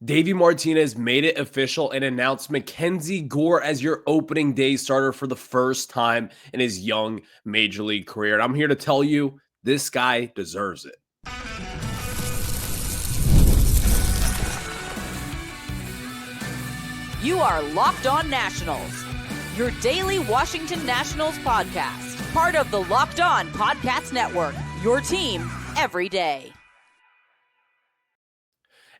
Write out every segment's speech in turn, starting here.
Davey Martinez made it official and announced MacKenzie Gore as your opening day starter for the first time in his young major league career. And I'm here to tell you, this guy deserves it. You are Locked On Nationals, your daily Washington Nationals podcast, part of the Locked On Podcast Network, your team every day.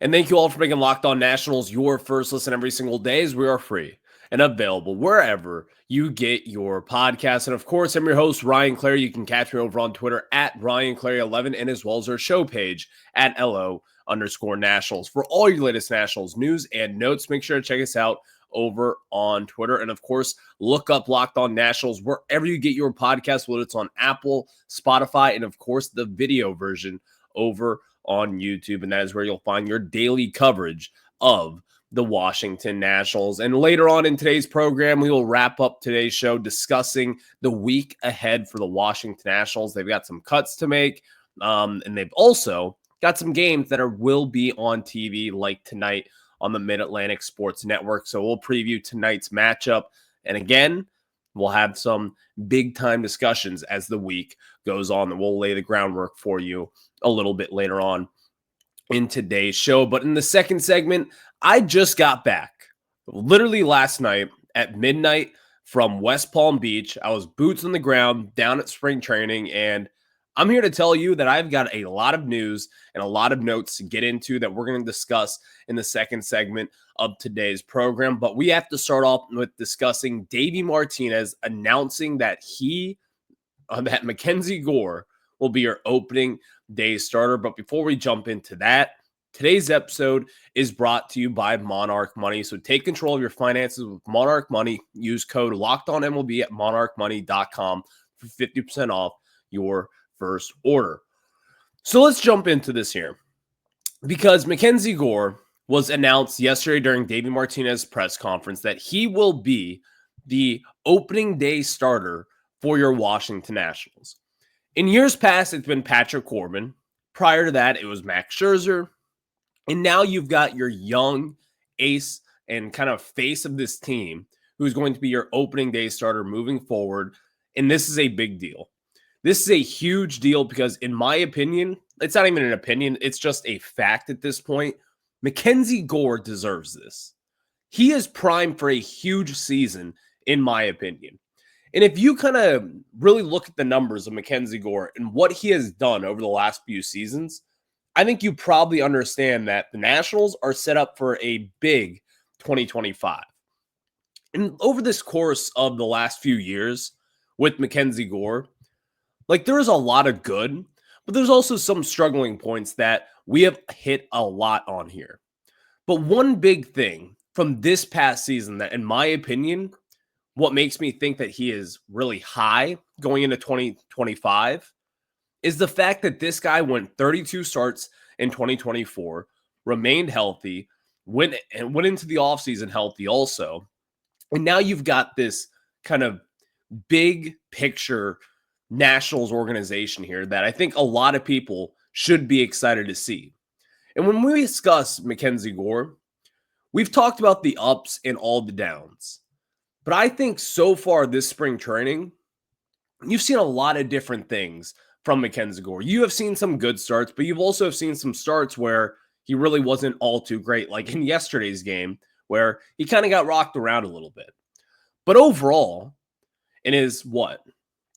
And thank you all for making Locked On Nationals your first listen every single day, as we are free and available wherever you get your podcasts. And of course, I'm your host, Ryan Clary. You can catch me over on Twitter at RyanClary11 and as well as our show page at LO_Nationals. For all your latest Nationals news and notes, make sure to check us out over on Twitter. And of course, look up Locked On Nationals wherever you get your podcast, whether it's on Apple, Spotify, and of course, the video version over on YouTube. And that is where you'll find your daily coverage of the Washington Nationals. And later on in today's program, we will wrap up today's show discussing the week ahead for the Washington Nationals. They've got some cuts to make, and they've also got some games that will be on TV, like tonight on the Mid-Atlantic Sports Network. So we'll preview tonight's matchup. And again, we'll have some big-time discussions as the week goes on that we'll lay the groundwork for you a little bit later on in today's show. But in the second segment, I just got back literally last night at midnight from West Palm Beach. I was boots on the ground down at spring training, and I'm here to tell you that I've got a lot of news and a lot of notes to get into that we're going to discuss in the second segment of today's program. But we have to start off with discussing Davey Martinez announcing that that MacKenzie Gore will be your opening day starter. But before we jump into that, today's episode is brought to you by Monarch Money. So take control of your finances with Monarch Money. Use code LOCKEDONMLB at monarchmoney.com for 50% off your first order. So let's jump into this here, because MacKenzie Gore was announced yesterday during Davey Martinez's press conference that he will be the opening day starter for your Washington Nationals. In years past, it's been Patrick Corbin. Prior to that, it was Max Scherzer. And now you've got your young ace and kind of face of this team who's going to be your opening day starter moving forward. And this is a big deal. This is a huge deal because, in my opinion, it's not even an opinion. It's just a fact at this point. MacKenzie Gore deserves this. He is primed for a huge season, in my opinion. And if you kind of really look at the numbers of MacKenzie Gore and what he has done over the last few seasons, I think you probably understand that the Nationals are set up for a big 2025. And over this course of the last few years with MacKenzie Gore, there is a lot of good, but there's also some struggling points that we have hit a lot on here. But one big thing from this past season that, in my opinion, what makes me think that he is really high going into 2025 is the fact that this guy went 32 starts in 2024, remained healthy, went into the offseason healthy also. And now you've got this kind of big picture Nationals organization here that I think a lot of people should be excited to see. And when we discuss MacKenzie Gore, we've talked about the ups and all the downs. But I think so far this spring training, you've seen a lot of different things from MacKenzie Gore. You have seen some good starts, but you've also seen some starts where he really wasn't all too great, like in yesterday's game, where he kind of got rocked around a little bit. But overall, in his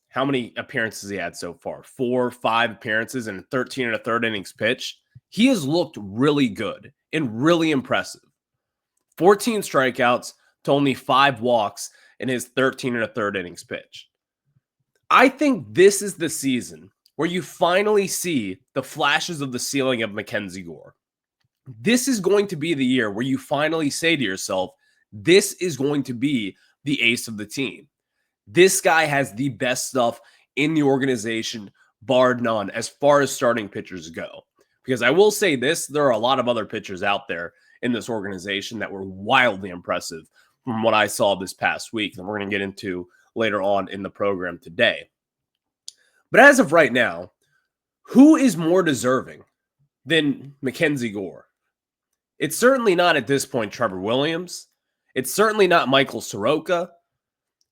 how many appearances he had so far? 4 or 5 appearances and 13 and a third innings pitched. He has looked really good and really impressive. 14 strikeouts to only 5 walks in his 13 and a third innings pitched. I think this is the season where you finally see the flashes of the ceiling of MacKenzie Gore. This is going to be the year where you finally say to yourself, this is going to be the ace of the team. This guy has the best stuff in the organization, bar none, as far as starting pitchers go. Because I will say this, there are a lot of other pitchers out there in this organization that were wildly impressive from what I saw this past week, and we're going to get into later on in the program today. But as of right now, who is more deserving than MacKenzie Gore? It's certainly not at this point Trevor Williams. It's certainly not Michael Soroka.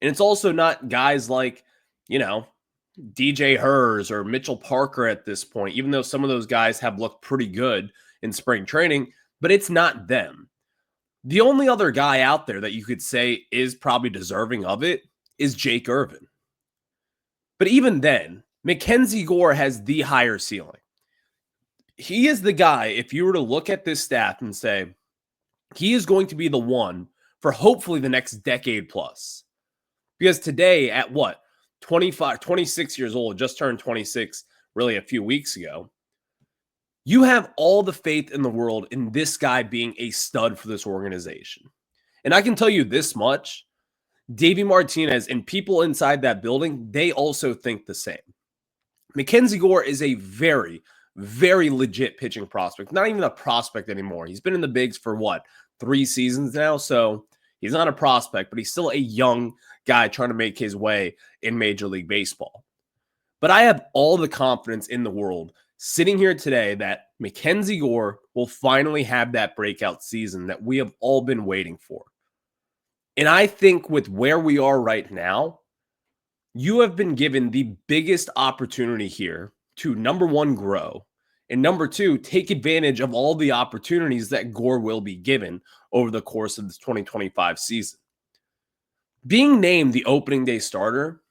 And it's also not guys like, DJ Hers or Mitchell Parker at this point, even though some of those guys have looked pretty good in spring training, but it's not them. The only other guy out there that you could say is probably deserving of it is Jake Irvin. But even then, MacKenzie Gore has the higher ceiling. He is the guy, if you were to look at this staff and say, he is going to be the one for hopefully the next decade plus. Because today, at 26 years old, just turned 26 really a few weeks ago, you have all the faith in the world in this guy being a stud for this organization. And I can tell you this much, Davey Martinez and people inside that building, they also think the same. MacKenzie Gore is a very, very legit pitching prospect. Not even a prospect anymore. He's been in the bigs for 3 seasons now? So he's not a prospect, but he's still a young guy trying to make his way in Major League Baseball. But I have all the confidence in the world sitting here today that MacKenzie Gore will finally have that breakout season that we have all been waiting for. And I think with where we are right now, you have been given the biggest opportunity here to, number one, grow, and number two, take advantage of all the opportunities that Gore will be given over the course of this 2025 season. Being named the opening day starter,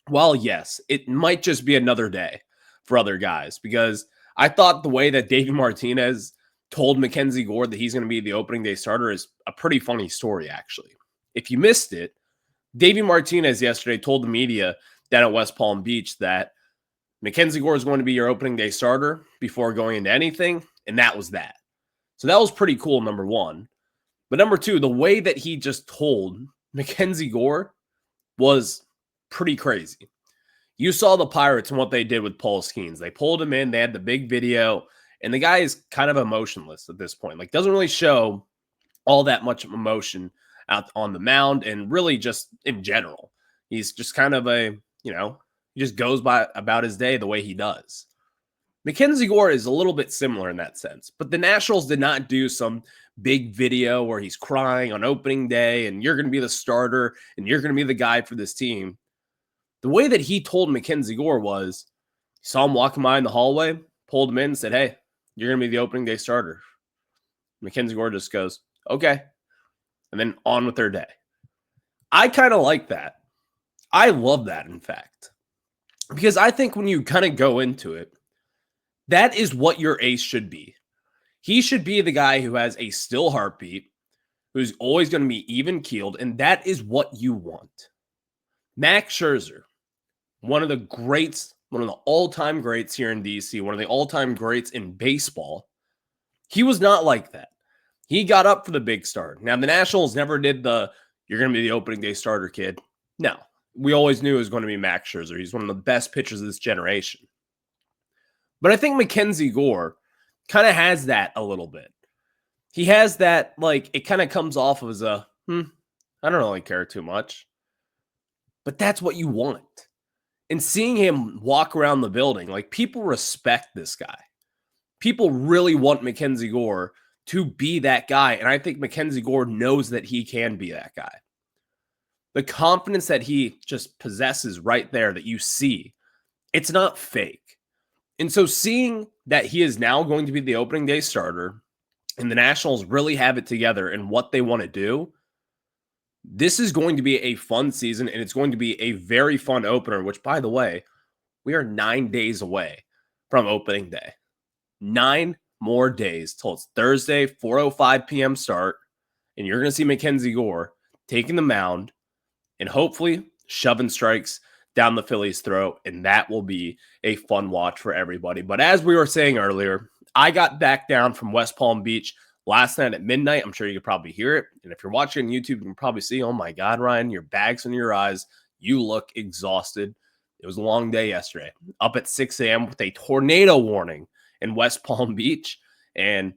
while yes, it might just be another day for other guys, because I thought the way that Davey Martinez told MacKenzie Gore that he's going to be the opening day starter is a pretty funny story, actually. If you missed it, Davey Martinez yesterday told the media down at West Palm Beach that MacKenzie Gore is going to be your opening day starter before going into anything, and that was that. So that was pretty cool, number one. But number two, the way that he just told MacKenzie Gore was pretty crazy. You saw the Pirates and what they did with Paul Skeens. They pulled him in, they had the big video, and the guy is kind of emotionless at this point. Like, doesn't really show all that much emotion out on the mound and really just in general. He's just kind of he just goes by about his day the way he does. MacKenzie Gore is a little bit similar in that sense, but the Nationals did not do some big video where he's crying on opening day and you're going to be the starter and you're going to be the guy for this team. The way that he told MacKenzie Gore was, he saw him walking by in the hallway, pulled him in and said, "Hey, you're going to be the opening day starter." MacKenzie Gore just goes, "Okay." And then on with their day. I kind of like that. I love that, in fact. Because I think when you kind of go into it, that is what your ace should be. He should be the guy who has a still heartbeat, who's always going to be even-keeled, and that is what you want. Max Scherzer, one of the greats, one of the all-time greats here in DC, one of the all-time greats in baseball, he was not like that. He got up for the big start. Now, the Nationals never did you're going to be the opening day starter, kid. No, we always knew it was going to be Max Scherzer. He's one of the best pitchers of this generation. But I think MacKenzie Gore kind of has that a little bit. He has that, it kind of comes off as I don't really care too much. But that's what you want. And seeing him walk around the building, people respect this guy. People really want MacKenzie Gore to be that guy. And I think MacKenzie Gore knows that he can be that guy. The confidence that he just possesses right there that you see, it's not fake. And so seeing that he is now going to be the opening day starter and the Nationals really have it together in what they want to do, this is going to be a fun season, and it's going to be a very fun opener, which, by the way, we are 9 days away from opening day. 9 more days till it's Thursday, 4:05 p.m. start, and you're going to see MacKenzie Gore taking the mound and hopefully shoving strikes down the Phillies' throat, and that will be a fun watch for everybody. But as we were saying earlier, I got back down from West Palm Beach last night at midnight. I'm sure you could probably hear it, and if you're watching on YouTube, you can probably see, oh my God, Ryan, your bag's under your eyes. You look exhausted. It was a long day yesterday. Up at 6 a.m. with a tornado warning in West Palm Beach, and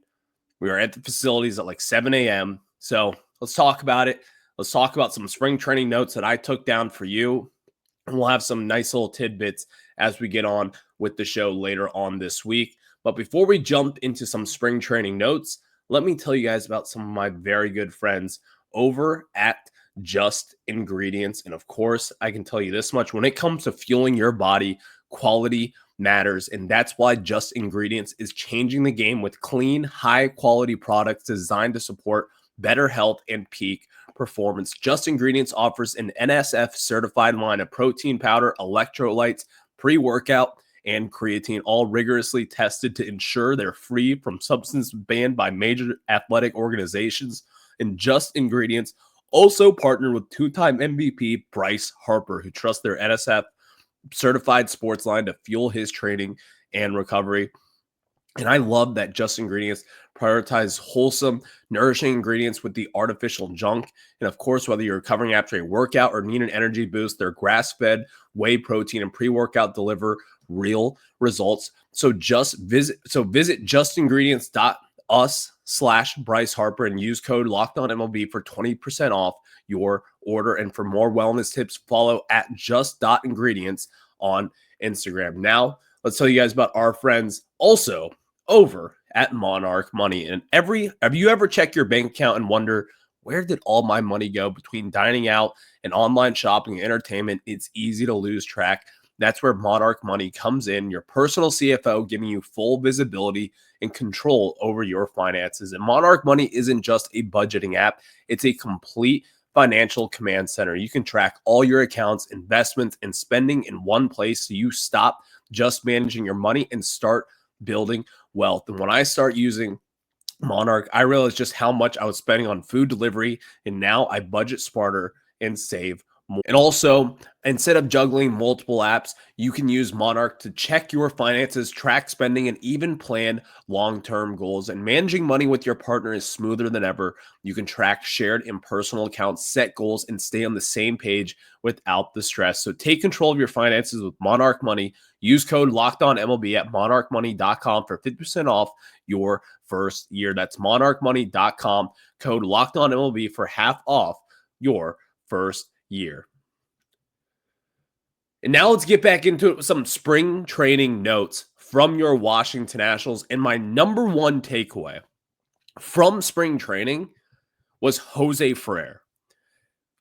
we were at the facilities at 7 a.m. So let's talk about it. Let's talk about some spring training notes that I took down for you, and we'll have some nice little tidbits as we get on with the show later on this week. But before we jump into some spring training notes, let me tell you guys about some of my very good friends over at Just Ingredients. And of course, I can tell you this much: when it comes to fueling your body, quality matters. And that's why Just Ingredients is changing the game with clean, high quality products designed to support better health and peak performance. Just Ingredients offers an NSF certified line of protein powder, electrolytes, pre-workout, and creatine, all rigorously tested to ensure they're free from substances banned by major athletic organizations. And Just Ingredients also partnered with two-time MVP Bryce Harper, who trusts their NSF certified sports line to fuel his training and recovery. And I love that Just Ingredients prioritize wholesome, nourishing ingredients with the artificial junk. And of course, whether you're recovering after a workout or need an energy boost, their grass-fed whey protein and pre-workout deliver real results. So visit justingredients.us/Bryce Harper and use code LOCKEDONMLB for 20% off your order. And for more wellness tips, follow at just.ingredients on Instagram. Now, let's tell you guys about our friends also over at Monarch Money. And have you ever checked your bank account and wonder, where did all my money go? Between dining out and online shopping and entertainment, it's easy to lose track. That's where Monarch Money comes in, your personal CFO, giving you full visibility and control over your finances. And Monarch Money isn't just a budgeting app, it's a complete financial command center. You can track all your accounts, investments, and spending in one place, so you stop just managing your money and start building wealth. And when I start using Monarch, I realized just how much I was spending on food delivery, and now I budget smarter and save more. And also, instead of juggling multiple apps, you can use Monarch to check your finances, track spending, and even plan long-term goals. And managing money with your partner is smoother than ever. You can track shared and personal accounts, set goals, and stay on the same page without the stress. So take control of your finances with Monarch Money. Use code LOCKEDONMLB at monarchmoney.com for 50% off your first year. That's monarchmoney.com, code LOCKEDONMLB for half off your first year. And now let's get back into some spring training notes from your Washington Nationals. And my number one takeaway from spring training was Jose Ferrer.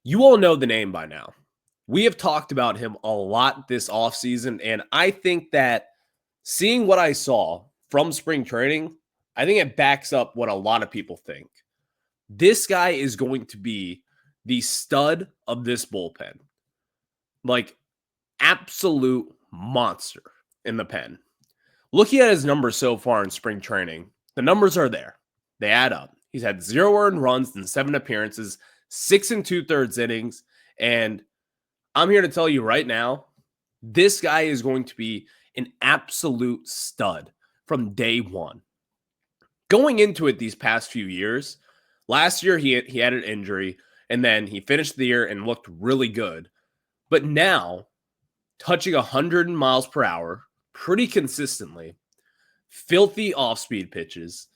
You all know the name by now. We have talked about him a lot this offseason, and I think that seeing what I saw from spring training, I think it backs up what a lot of people think. This guy is going to be the stud of this bullpen. Like, absolute monster in the pen. Looking at his numbers so far in spring training, the numbers are there. They add up. He's had 0 earned runs in 7 appearances, 6 2/3 innings, and I'm here to tell you right now, this guy is going to be an absolute stud from day one. Going into it these past few years, last year he had an injury, and then he finished the year and looked really good. But now, touching 100 miles per hour pretty consistently, filthy off-speed pitches,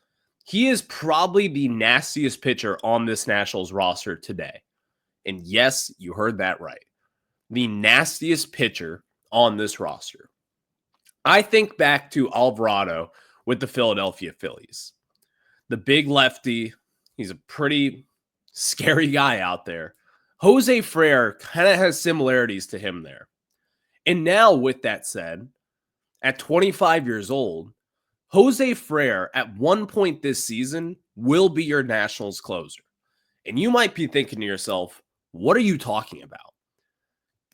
he is probably the nastiest pitcher on this Nationals roster today. And yes, you heard that right. The nastiest pitcher on this roster. I think back to Alvarado with the Philadelphia Phillies. The big lefty, he's a pretty scary guy out there. Jose Ferrer kind of has similarities to him there. And now, with that said, at 25 years old, Jose Ferrer at one point this season will be your Nationals closer. And you might be thinking to yourself, what are you talking about?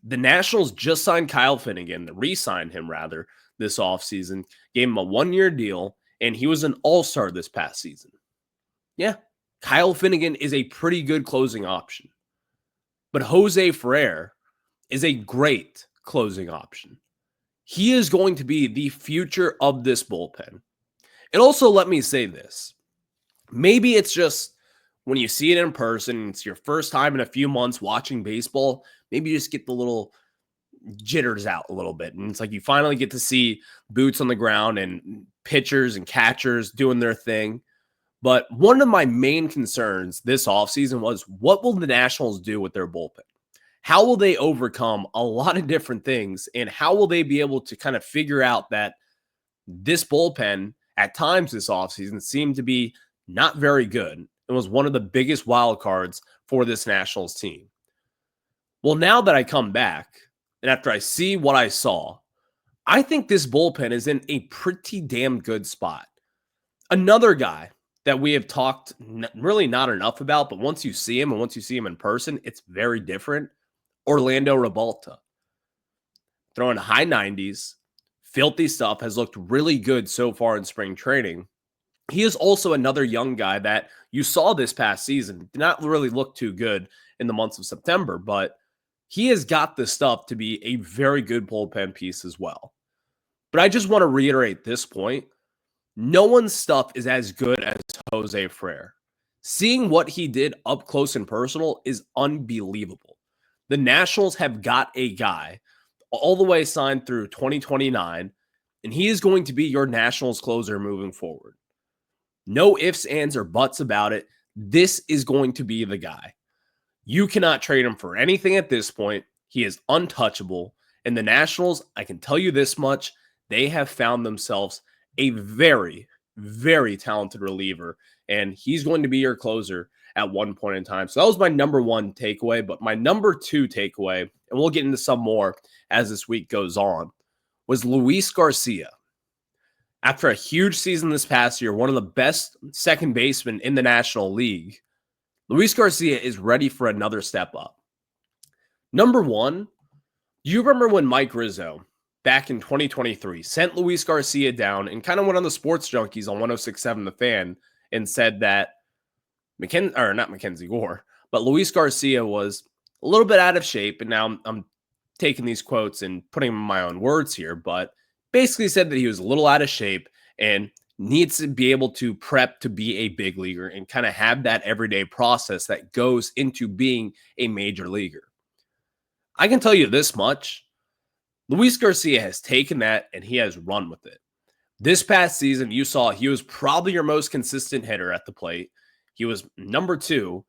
The Nationals just signed Kyle Finnegan, re-signed him rather, this offseason, gave him a 1-year deal, and he was an all-star this past season. Yeah, Kyle Finnegan is a pretty good closing option. But Jose Ferrer is a great closing option. He is going to be the future of this bullpen. And also, let me say this. Maybe it's just when you see it in person, it's your first time in a few months watching baseball, maybe you just get the little jitters out a little bit. And it's like you finally get to see boots on the ground and pitchers and catchers doing their thing. But one of my main concerns this offseason was, what will the Nationals do with their bullpen? How will they overcome a lot of different things? And how will they be able to kind of figure out that this bullpen at times this offseason seemed to be not very good, and was one of the biggest wild cards for this Nationals team. Well, now that I come back, and after I see what I saw, I think this bullpen is in a pretty damn good spot. Another guy that we have talked really not enough about, but once you see him and once you see him in person, it's very different. Orlando Rebalta. Throwing high 90s, filthy stuff, has looked really good so far in spring training. He is also another young guy that you saw this past season. Did not really look too good in the months of September, but he has got the stuff to be a very good bullpen piece as well. But I just want to reiterate this point. No one's stuff is as good as Jose Frere. Seeing what he did up close and personal is unbelievable. The Nationals have got a guy all the way signed through 2029, and he is going to be your Nationals closer moving forward. No ifs, ands, or buts about it. This is going to be the guy. You cannot trade him for anything at this point. He is untouchable. And the Nationals, I can tell you this much, they have found themselves a very, very talented reliever, and he's going to be your closer at one point in time. So that was my number one takeaway, but my number two takeaway, and we'll get into some more as this week goes on, was Luis Garcia. After a huge season this past year, one of the best second basemen in the National League, Luis Garcia is ready for another step up. Number one, you remember when Mike Rizzo back in 2023 sent Luis Garcia down and kind of went on the Sports Junkies on 106.7 The Fan and said that not MacKenzie Gore, but Luis Garcia was a little bit out of shape. And now I'm taking these quotes and putting them in my own words here, but basically said that he was a little out of shape and needs to be able to prep to be a big leaguer and kind of have that everyday process that goes into being a major leaguer. I can tell you this much. Luis Garcia has taken that and he has run with it. This past season, you saw he was probably your most consistent hitter at the plate. He was number two,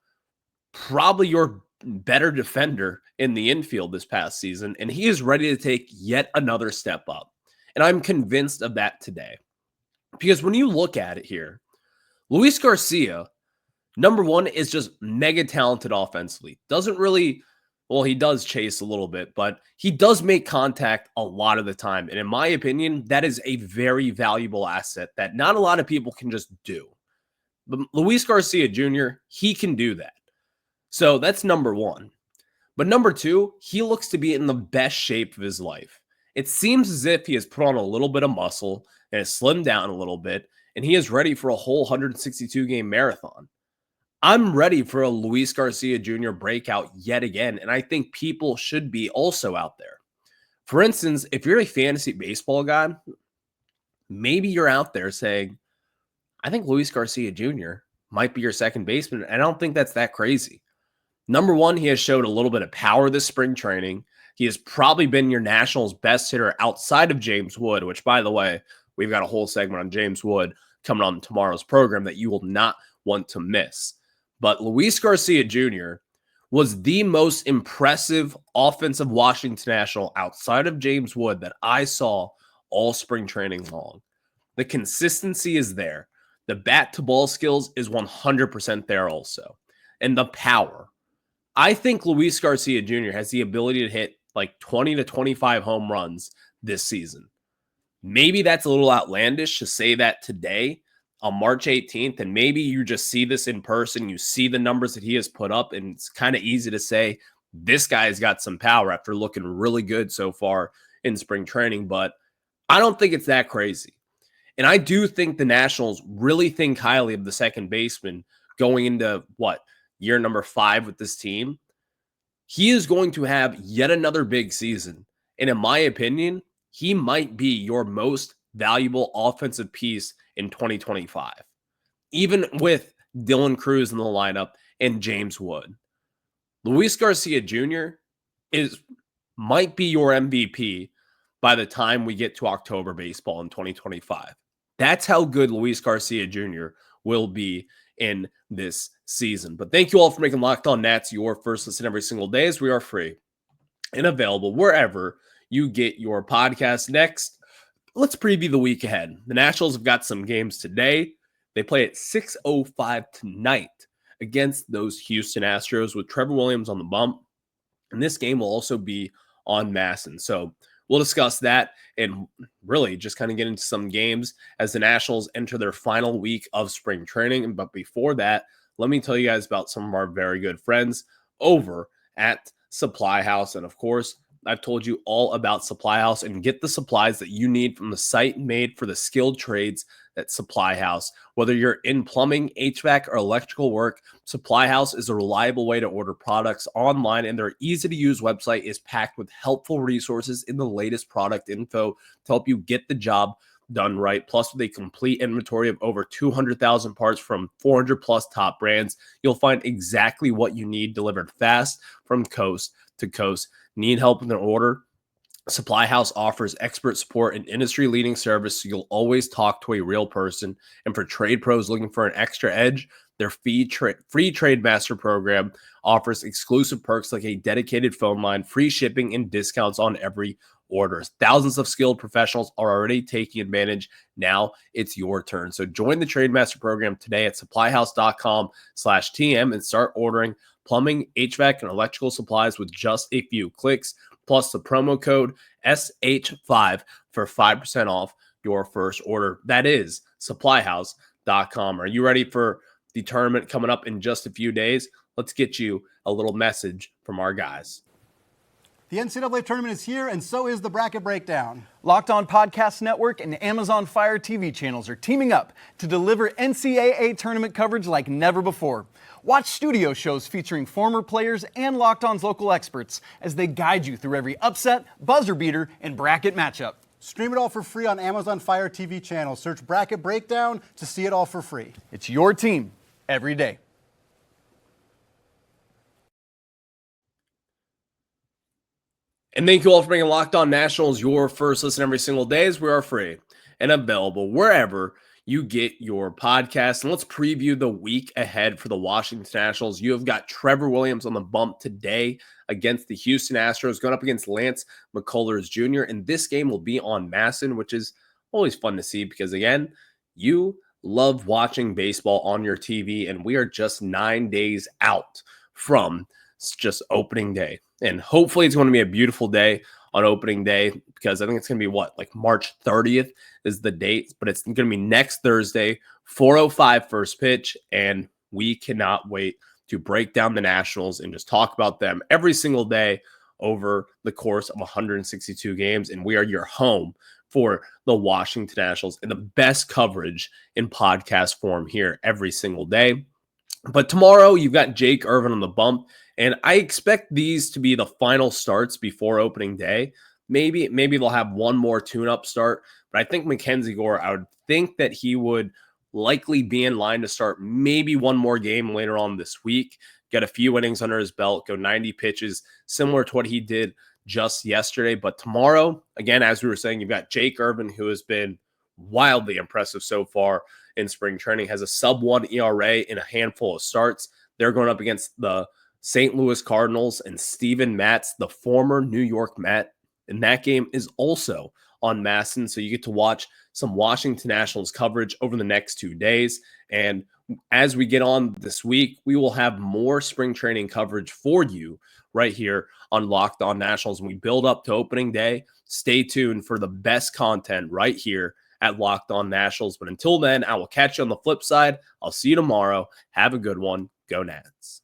probably your better defender in the infield this past season, and he is ready to take yet another step up. And I'm convinced of that today. Because when you look at it here, Luis Garcia, number one, is just mega talented offensively. Doesn't really... Well, he does chase a little bit, but he does make contact a lot of the time. And in my opinion, that is a very valuable asset that not a lot of people can just do. But Luis Garcia Jr., he can do that. So that's number one. But number two, he looks to be in the best shape of his life. It seems as if he has put on a little bit of muscle and has slimmed down a little bit, and he is ready for a whole 162-game marathon. I'm ready for a Luis Garcia Jr. breakout yet again, and I think people should be also out there. For instance, if you're a fantasy baseball guy, maybe you're out there saying, I think Luis Garcia Jr. might be your second baseman, and I don't think that's that crazy. Number one, he has showed a little bit of power this spring training. He has probably been your Nationals' best hitter outside of James Wood, which, by the way, we've got a whole segment on James Wood coming on tomorrow's program that you will not want to miss. But Luis Garcia Jr. was the most impressive offensive Washington National outside of James Wood that I saw all spring training long. The consistency is there. The bat-to-ball skills is 100% there also. And the power. I think Luis Garcia Jr. has the ability to hit like 20 to 25 home runs this season. Maybe that's a little outlandish to say that today, on March 18th, and maybe you just see this in person, you see the numbers that he has put up, and it's kind of easy to say this guy's got some power after looking really good so far in spring training, but I don't think it's that crazy. And I do think the Nationals really think highly of the second baseman going into, year number 5 with this team. He is going to have yet another big season, and in my opinion, he might be your most valuable offensive piece in 2025, even with Dylan Cruz in the lineup and James Wood. Luis Garcia Jr. might be your MVP by the time we get to October baseball in 2025. That's how good Luis Garcia Jr. will be in this season. But thank you all for making Locked On Nats your first listen every single day, as we are free and available wherever you get your podcast. Next, let's preview the week ahead. The Nationals have got some games today. They play at 6:05 tonight against those Houston Astros with Trevor Williams on the bump. And this game will also be on Masson. So we'll discuss that and really just kind of get into some games as the Nationals enter their final week of spring training. But before that, let me tell you guys about some of our very good friends over at Supply House. And of course, I've told you all about Supply House, and get the supplies that you need from the site made for the skilled trades at Supply House. Whether you're in plumbing, HVAC, or electrical work, Supply House is a reliable way to order products online, and their easy-to-use website is packed with helpful resources in the latest product info to help you get the job done right. Plus, with a complete inventory of over 200,000 parts from 400 plus top brands, you'll find exactly what you need delivered fast from coast to coast. Need help with an order? Supply House offers expert support and industry-leading service, so you'll always talk to a real person. And for trade pros looking for an extra edge, their free Trade Master program offers exclusive perks like a dedicated phone line, free shipping, and discounts on every order. Thousands of skilled professionals are already taking advantage. Now it's your turn. So join the Trade Master program today at supplyhouse.com/TM and start ordering plumbing, HVAC, and electrical supplies with just a few clicks, plus the promo code SH5 for 5% off your first order. That is supplyhouse.com. Are you ready for the tournament coming up in just a few days? Let's get you a little message from our guys. The NCAA tournament is here, and so is the bracket breakdown. Locked On Podcast Network and Amazon Fire TV channels are teaming up to deliver NCAA tournament coverage like never before. Watch studio shows featuring former players and Locked On's local experts as they guide you through every upset, buzzer beater, and bracket matchup. Stream it all for free on Amazon Fire TV channel. Search Bracket Breakdown to see it all for free. It's your team every day. And thank you all for making Locked On Nationals your first listen every single day, as we are free and available wherever you get your podcast. And let's preview the week ahead for the Washington Nationals. You have got Trevor Williams on the bump today against the Houston Astros, going up against Lance McCullers Jr. And this game will be on Masson, which is always fun to see because, again, you love watching baseball on your TV, and we are just 9 days out from just opening day. And hopefully it's going to be a beautiful day on opening day, because I think it's going to be like March 30th is the date, but it's going to be next Thursday, 4:05 first pitch. And we cannot wait to break down the Nationals and just talk about them every single day over the course of 162 games. And we are your home for the Washington Nationals and the best coverage in podcast form here every single day. But tomorrow you've got Jake Irvin on the bump, and I expect these to be the final starts before opening day. Maybe they'll have one more tune-up start, but I think MacKenzie Gore, I would think that he would likely be in line to start maybe one more game later on this week, get a few innings under his belt, go 90 pitches, similar to what he did just yesterday. But tomorrow, again, as we were saying, you've got Jake Irvin, who has been wildly impressive so far in spring training, has a sub-1 ERA in a handful of starts. They're going up against the St. Louis Cardinals and Steven Matz, the former New York Met. And that game is also on Masson. So you get to watch some Washington Nationals coverage over the next 2 days. And as we get on this week, we will have more spring training coverage for you right here on Locked On Nationals. And we build up to opening day. Stay tuned for the best content right here at Locked On Nationals. But until then, I will catch you on the flip side. I'll see you tomorrow. Have a good one. Go Nats.